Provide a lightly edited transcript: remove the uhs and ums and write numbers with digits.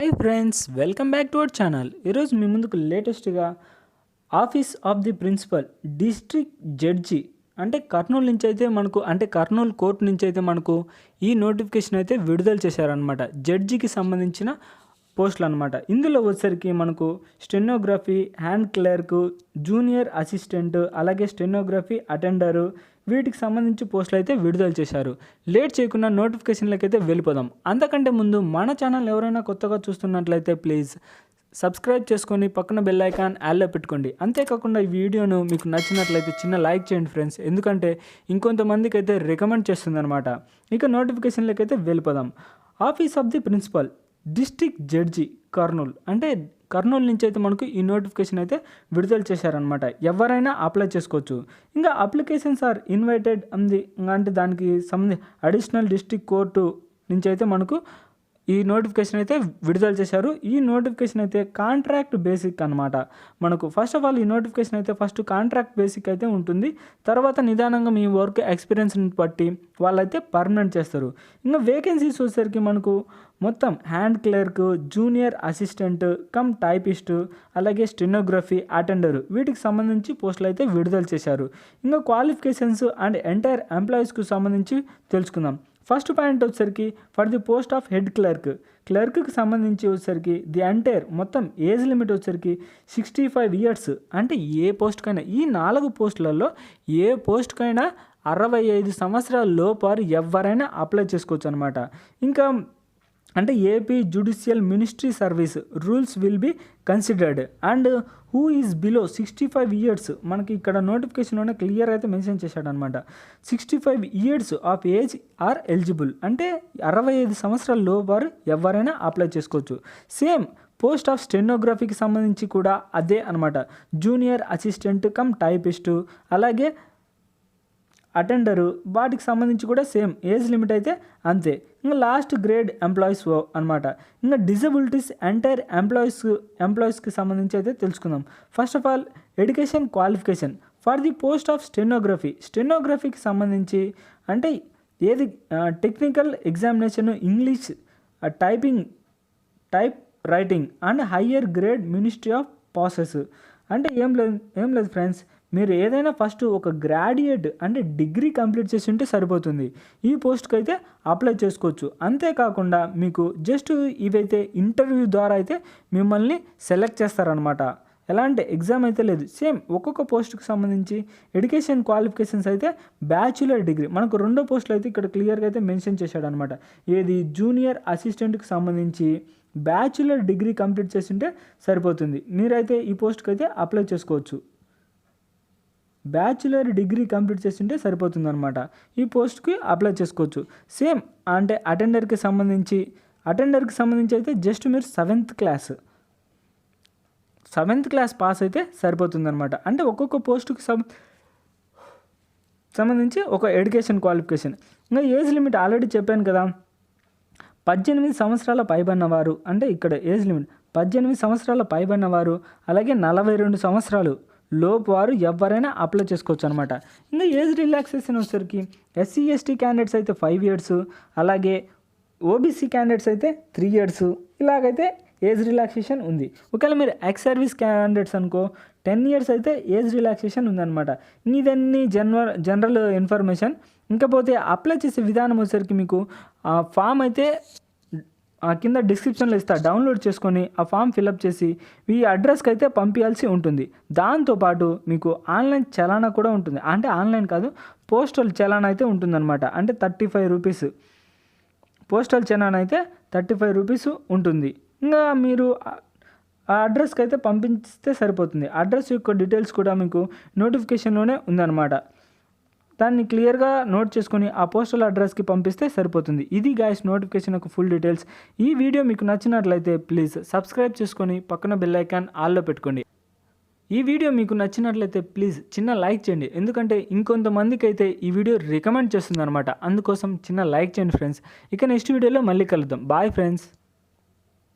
High friends, welcome back to our channel. ఈరోజు మీ ముందుకు లేటెస్ట్గా office of the principal district judge అంటే కర్నూలు నుంచి అయితే మనకు కర్నూలు కోర్టు నుంచి అయితే మనకు ఈ నోటిఫికేషన్ అయితే విడుదల చేశారనమాట. జడ్జికి సంబంధించిన పోస్టులు అనమాట. ఇందులో వచ్చేసరికి మనకు stenography, hand clerk, junior assistant, అలాగే స్టెనోగ్రఫీ అటెండరు, వీటికి సంబంధించి పోస్టులు అయితే విడుదల చేశారు. లేట్ చేయకుండా నోటిఫికేషన్లకి అయితే వెళ్ళిపోదాం. అంతకంటే ముందు మన ఛానల్ ఎవరైనా కొత్తగా చూస్తున్నట్లయితే ప్లీజ్ సబ్స్క్రైబ్ చేసుకొని పక్కన బెల్ ఐకాన్ యాడ్లో పెట్టుకోండి. అంతేకాకుండా ఈ వీడియోను మీకు నచ్చినట్లయితే చిన్న లైక్ చేయండి ఫ్రెండ్స్, ఎందుకంటే ఇంకొంతమందికి అయితే రికమెండ్ చేస్తుంది అనమాట. ఇక నోటిఫికేషన్లకి అయితే వెళ్ళిపోదాం. Office of the principal district judge Kurnool Kurnool నుంచి అయితే మనకు ఈ నోటిఫికేషన్ అయితే విడుదల చేశారనమాట. ఎవరైనా అప్లై చేసుకోవచ్చు. ఇంకా అప్లికేషన్స్ ఆర్ ఇన్వైటెడ్ అంటే దానికి సంబంధించి అడిషనల్ డిస్ట్రిక్ట్ కోర్టు నుంచి అయితే మనకు ఈ నోటిఫికేషన్ అయితే విడుదల చేశారు. ఈ నోటిఫికేషన్ అయితే కాంట్రాక్ట్ బేసిక్ అనమాట. మనకు ఫస్ట్ ఆఫ్ ఆల్ ఈ నోటిఫికేషన్ అయితే ఫస్ట్ కాంట్రాక్ట్ బేసిక్ అయితే ఉంటుంది. తర్వాత నిదానంగా మీ వర్క్ ఎక్స్పీరియన్స్ని బట్టి వాళ్ళైతే పర్మనెంట్ చేస్తారు. ఇంకా వేకెన్సీస్ వచ్చేసరికి మనకు మొత్తం hand clerk, junior assistant cum typist, అలాగే స్టెనోగ్రఫీ అటెండర్, వీటికి సంబంధించి పోస్టులు అయితే విడుదల చేశారు. ఇంకా క్వాలిఫికేషన్స్ అండ్ ఎంటైర్ ఎంప్లాయీస్కు సంబంధించి తెలుసుకుందాం. ఫస్ట్ పాయింట్ వచ్చేసరికి for the post of head క్లర్క్కి సంబంధించి వచ్చేసరికి ది ఎంటైర్ మొత్తం ఏజ్ లిమిట్ వచ్చేసరికి 65 years. అంటే ఏ పోస్ట్కైనా ఈ 4 పోస్టులలో ఏ పోస్ట్కైనా 65 సంవత్సరాల లోపారు ఎవరైనా అప్లై చేసుకోవచ్చు అనమాట. ఇంకా AP judicial ministry service rules will be considered and who is below 65 years. మనకి ఇక్కడ నోటిఫికేషన్లోనే క్లియర్ అయితే మెన్షన్ చేశాడనమాట. 65 years of age are eligible. అంటే 65 సంవత్సరాల లోపారు ఎవరైనా అప్లై చేసుకోవచ్చు. సేమ్ పోస్ట్ ఆఫ్ స్టెనోగ్రఫీకి సంబంధించి కూడా అదే అనమాట. జూనియర్ అసిస్టెంట్ కమ్ టైపిస్టు, అలాగే అటెండరు, వాటికి సంబంధించి కూడా సేమ్ ఏజ్ లిమిట్ అయితే అంతే. ఇంకా లాస్ట్ గ్రేడ్ ఎంప్లాయీస్ అనమాట. ఇంకా డిజబిలిటీస్ ఎంటైర్ ఎంప్లాయీస్కి సంబంధించి అయితే తెలుసుకుందాం. First of all education qualification for the post of స్టెనోగ్రఫీకి సంబంధించి ఏది technical examination, English, type writing and higher grade ministry of process. ఏం లేదు ఫ్రెండ్స్, మీరు ఏదైనా ఫస్ట్ ఒక గ్రాడ్యుయేట్ డిగ్రీ కంప్లీట్ చేసి ఉంటే సరిపోతుంది. ఈ పోస్ట్కి అయితే అప్లై చేసుకోవచ్చు. అంతేకాకుండా మీకు జస్ట్ ఇవైతే ఇంటర్వ్యూ ద్వారా అయితే మిమ్మల్ని సెలెక్ట్ చేస్తారనమాట. ఎలాంటి ఎగ్జామ్ అయితే లేదు. సేమ్ ఒక్కొక్క పోస్ట్కి సంబంధించి ఎడ్యుకేషన్ క్వాలిఫికేషన్స్ అయితే బ్యాచులర్ డిగ్రీ. మనకు 2 పోస్టులు అయితే ఇక్కడ క్లియర్గా అయితే మెన్షన్ చేశాడనమాట. ఏది జూనియర్ అసిస్టెంట్కి సంబంధించి బ్యాచులర్ డిగ్రీ కంప్లీట్ చేసి ఉంటే సరిపోతుంది. మీరైతే ఈ పోస్ట్కి అయితే అప్లై చేసుకోవచ్చు. బ్యాచులర్ డిగ్రీ కంప్లీట్ చేస్తుంటే సరిపోతుంది అనమాట. ఈ పోస్ట్కి అప్లై చేసుకోవచ్చు. సేమ్ అటెండర్కి సంబంధించి అయితే జస్ట్ మీరు 7th క్లాస్ పాస్ అయితే సరిపోతుంది అనమాట. ఒక్కొక్క పోస్టుకి సంబంధించి ఒక ఎడ్యుకేషన్ క్వాలిఫికేషన్. ఇంకా ఏజ్ లిమిట్ ఆల్రెడీ చెప్పాను కదా, 18 సంవత్సరాల పైబడినవారు. ఇక్కడ ఏజ్ లిమిట్ 18 సంవత్సరాల పైబడినవారు, అలాగే 42 సంవత్సరాలు లోపు వారు ఎవరైనా అప్లై చేసుకోవచ్చు అనమాట. ఇంకా ఏజ్ రిలాక్సేషన్ వచ్చేసరికి SC ST క్యాండిడేట్స్ అయితే 5 years, అలాగే OBC క్యాండిడేట్స్ అయితే 3 years. ఇలాగైతే ఏజ్ రిలాక్సేషన్ ఉంది. ఒకవేళ మీరు ఎక్స్ సర్వీస్ క్యాండిడేట్స్ అనుకో 10 years అయితే ఏజ్ రిలాక్సేషన్ ఉందన్నమాట. ఇదన్నీ జనరల్ ఇన్ఫర్మేషన్. ఇంకపోతే అప్లై చేసే విధానం వచ్చేసరికి మీకు ఫామ్ అయితే కింద డిస్క్రిప్షన్లో ఇస్తా, డౌన్లోడ్ చేసుకొని ఆ ఫామ్ ఫిలప్ చేసి ఈ అడ్రస్కి అయితే పంపించాల్సి ఉంటుంది. దాంతోపాటు మీకు ఆన్లైన్ చలానా కూడా ఉంటుంది. ఆన్లైన్ కాదు, పోస్టల్ చలానా అయితే ఉంటుందన్నమాట. 35 rupees పోస్టల్ చలానా అయితే 35 rupees ఉంటుంది. ఇంకా మీరు ఆ అడ్రస్కి అయితే పంపిస్తే సరిపోతుంది. అడ్రస్ యొక్క డీటెయిల్స్ కూడా మీకు నోటిఫికేషన్లోనే ఉందన్నమాట. దాన్ని క్లియర్గా నోట్ చేసుకొని ఆ పోస్టల్ అడ్రస్కి పంపిస్తే సరిపోతుంది. ఇది గైస్ నోటిఫికేషన్ యొక్క ఫుల్ డీటెయిల్స్. ఈ వీడియో మీకు నచ్చినట్లయితే ప్లీజ్ సబ్స్క్రైబ్ చేసుకొని పక్కన బెల్ ఐకాన్ ఆల్లో పెట్టుకోండి. ఈ వీడియో మీకు నచ్చినట్లయితే ప్లీజ్ చిన్న లైక్ చేయండి, ఎందుకంటే ఇంకొంతమందికి అయితే ఈ వీడియో రికమెండ్ చేస్తుంది అనమాట. అందుకోసం చిన్న లైక్ చేయండి ఫ్రెండ్స్. ఇక నెక్స్ట్ వీడియోలో మళ్ళీ కలుద్దాం. Bye friends.